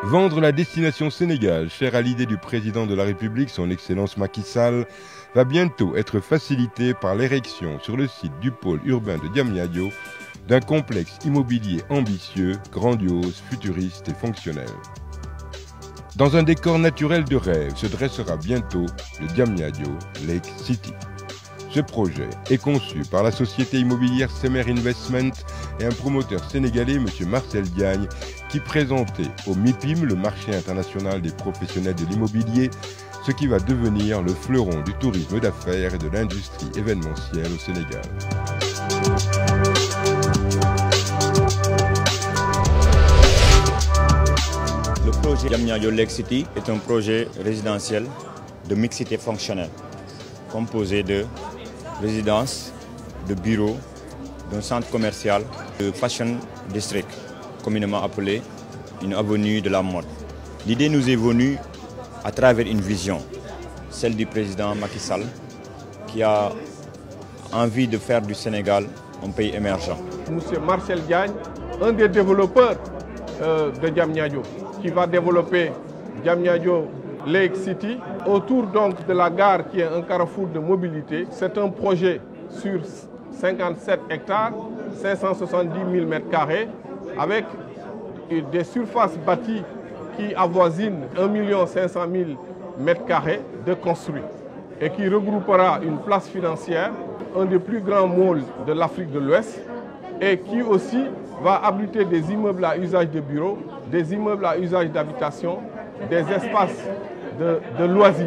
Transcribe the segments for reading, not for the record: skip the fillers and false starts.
Vendre la destination Sénégal, chère à l'idée du président de la République, son Excellence Macky Sall, va bientôt être facilité par l'érection sur le site du pôle urbain de Diamniadio d'un complexe immobilier ambitieux, grandiose, futuriste et fonctionnel. Dans un décor naturel de rêve se dressera bientôt le Diamniadio Lake City. Ce projet est conçu par la société immobilière Semer Investment et un promoteur sénégalais, M. Marcel Diagne, qui présentait au MIPIM, le marché international des professionnels de l'immobilier, ce qui va devenir le fleuron du tourisme d'affaires et de l'industrie événementielle au Sénégal. Le projet Diamniadio Lake City est un projet résidentiel de mixité fonctionnelle, composé de résidences, de bureaux, d'un centre commercial, de Fashion District, communément appelé une avenue de la mode. L'idée nous est venue à travers une vision, celle du président Macky Sall, qui a envie de faire du Sénégal un pays émergent. Monsieur Marcel Diagne, un des développeurs de Diamniadio, qui va développer Diamniadio Lake City autour donc de la gare qui est un carrefour de mobilité. C'est un projet sur 57 hectares, 570 000 m² avec des surfaces bâties qui avoisinent 1 500 000 m² de construit et qui regroupera une place financière, un des plus grands malls de l'Afrique de l'Ouest et qui aussi va abriter des immeubles à usage de bureaux, des immeubles à usage d'habitation, des espaces de loisirs.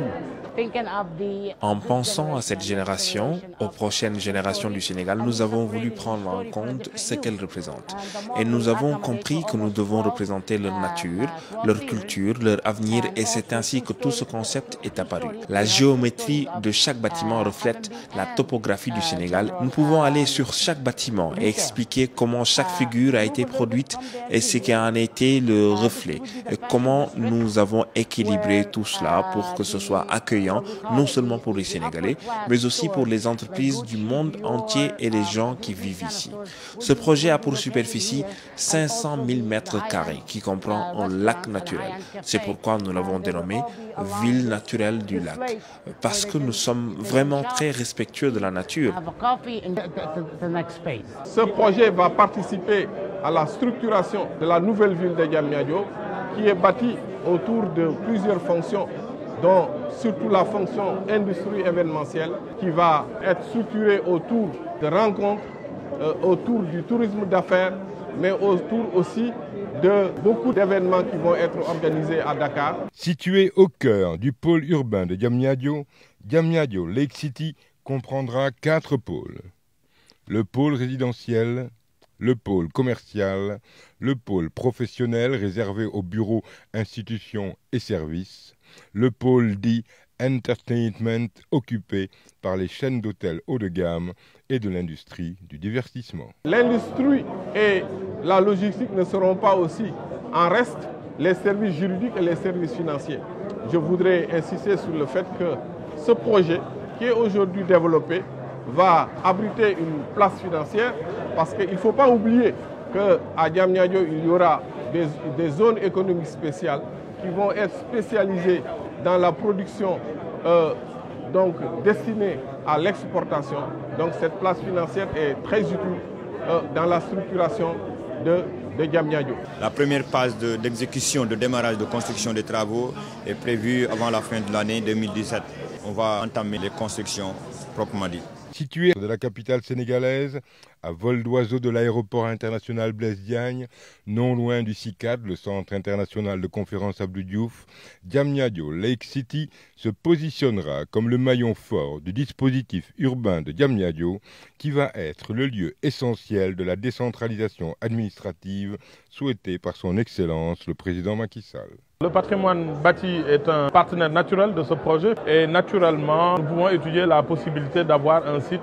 En pensant à cette génération, aux prochaines générations du Sénégal, nous avons voulu prendre en compte ce qu'elles représentent. Et nous avons compris que nous devons représenter leur nature, leur culture, leur avenir, et c'est ainsi que tout ce concept est apparu. La géométrie de chaque bâtiment reflète la topographie du Sénégal. Nous pouvons aller sur chaque bâtiment et expliquer comment chaque figure a été produite et ce qui en a été le reflet, et comment nous avons équilibré tout cela pour que ce soit accueillant non seulement pour les Sénégalais, mais aussi pour les entreprises du monde entier et les gens qui vivent ici. Ce projet a pour superficie 500 000 m² qui comprend un lac naturel. C'est pourquoi nous l'avons dénommé Ville naturelle du lac, parce que nous sommes vraiment très respectueux de la nature. Ce projet va participer à la structuration de la nouvelle ville de Diamniadio qui est bâtie autour de plusieurs fonctions, dont surtout la fonction industrie événementielle qui va être structurée autour de rencontres, autour du tourisme d'affaires, mais autour aussi de beaucoup d'événements qui vont être organisés à Dakar. Situé au cœur du pôle urbain de Diamniadio, Diamniadio Lake City comprendra 4 pôles. Le pôle résidentiel, le pôle commercial, le pôle professionnel réservé aux bureaux, institutions et services, le pôle dit entertainment occupé par les chaînes d'hôtels haut de gamme et de l'industrie du divertissement. L'industrie et la logistique ne seront pas aussi en reste les services juridiques et les services financiers. Je voudrais insister sur le fait que ce projet qui est aujourd'hui développé va abriter une place financière parce qu'il ne faut pas oublier qu'à Diamniadio, il y aura des zones économiques spéciales qui vont être spécialisées dans la production donc destinée à l'exportation. Donc cette place financière est très utile dans la structuration de Diamniadio. La première phase d'exécution, de démarrage de construction des travaux est prévue avant la fin de l'année 2017. On va entamer les constructions proprement dites. Situé de la capitale sénégalaise, à vol d'oiseau de l'aéroport international Blaise Diagne, non loin du CICAD, le centre international de conférence Abdou Diouf, Diamniadio Lake City se positionnera comme le maillon fort du dispositif urbain de Diamniadio, qui va être le lieu essentiel de la décentralisation administrative souhaitée par son Excellence le président Macky Sall. Le patrimoine bâti est un partenaire naturel de ce projet et naturellement, nous pouvons étudier la possibilité d'avoir un site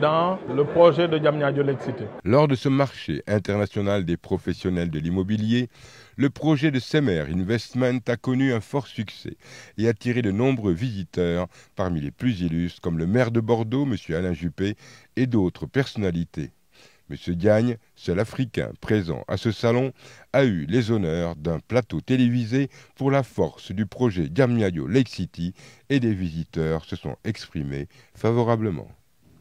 dans le projet de Diamniadio Lake City. Lors de ce marché international des professionnels de l'immobilier, le projet de Semer Investment a connu un fort succès et attiré de nombreux visiteurs, parmi les plus illustres comme le maire de Bordeaux, M. Alain Juppé, et d'autres personnalités. M. Diagne, seul Africain présent à ce salon, a eu les honneurs d'un plateau télévisé pour la force du projet Diamniadio Lake City et des visiteurs se sont exprimés favorablement.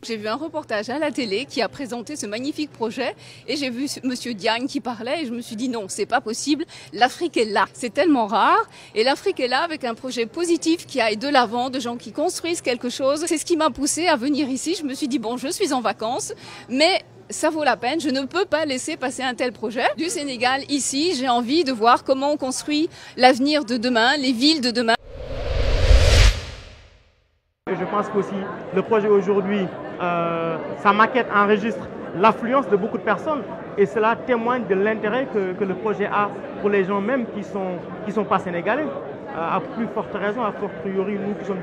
J'ai vu un reportage à la télé qui a présenté ce magnifique projet et j'ai vu M. Diagne qui parlait et je me suis dit non, c'est pas possible, l'Afrique est là. C'est tellement rare et l'Afrique est là avec un projet positif qui aille de l'avant, de gens qui construisent quelque chose. C'est ce qui m'a poussé à venir ici. Je me suis dit bon, je suis en vacances, mais ça vaut la peine, je ne peux pas laisser passer un tel projet. Du Sénégal, ici, j'ai envie de voir comment on construit l'avenir de demain, les villes de demain. Je pense qu'aussi le projet aujourd'hui, sa maquette enregistre l'affluence de beaucoup de personnes et cela témoigne de l'intérêt que le projet a pour les gens même qui sont pas sénégalais. À plus forte raison, à fortiori nous qui sommes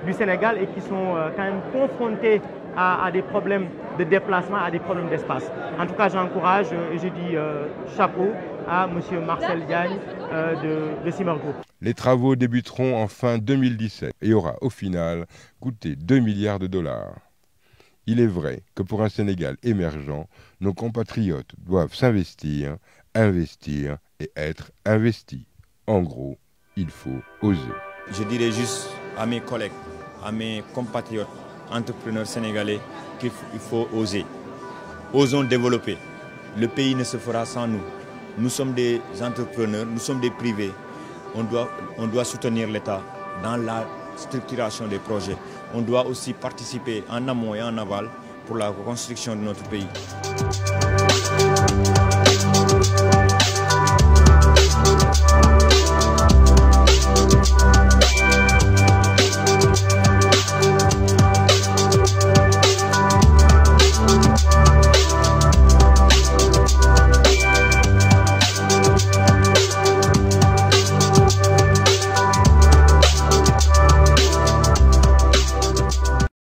du Sénégal et qui sont quand même confrontés à des problèmes de déplacement, à des problèmes d'espace. En tout cas, j'encourage et je dis chapeau à M. Marcel Diagne de Simmer Group. Les travaux débuteront en fin 2017 et aura au final coûté 2 milliards de dollars. Il est vrai que pour un Sénégal émergent, nos compatriotes doivent s'investir, investir et être investis. En gros, il faut oser. Je dirais juste à mes collègues, à mes compatriotes, entrepreneurs sénégalais, qu'il faut oser. Osons développer. Le pays ne se fera sans nous. Nous sommes des entrepreneurs, nous sommes des privés. On doit soutenir l'État dans la structuration des projets. On doit aussi participer en amont et en aval pour la reconstruction de notre pays.